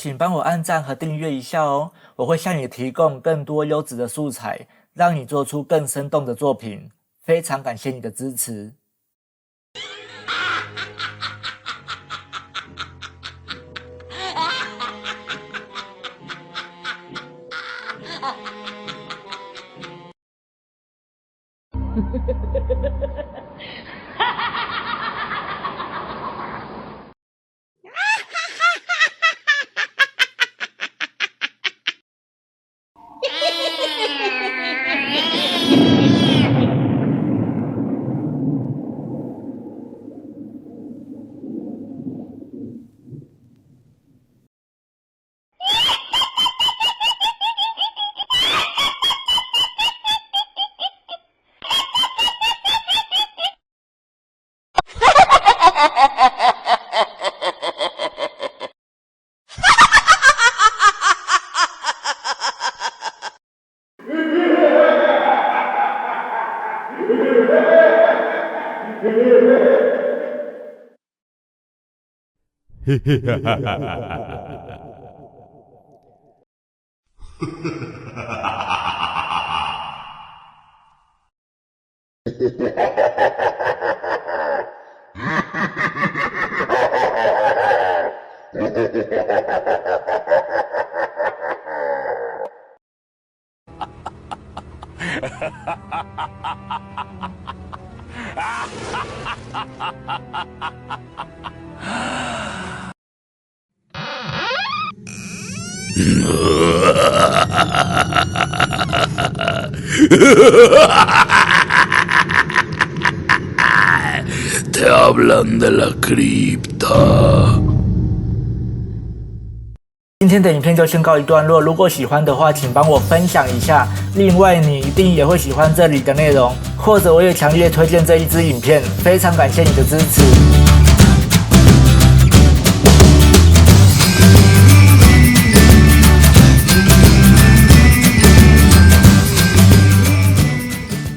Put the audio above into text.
请帮我按赞和订阅一下哦，我会向你提供更多优质的素材，让你做出更生动的作品。非常感谢你的支持。Te hablan de la cripta。今天的影片就先告一段落，如果喜欢的话，请帮我分享一下。另外，你一定也会喜欢这里的内容，或者我也强烈推荐这一支影片。非常感谢你的支持。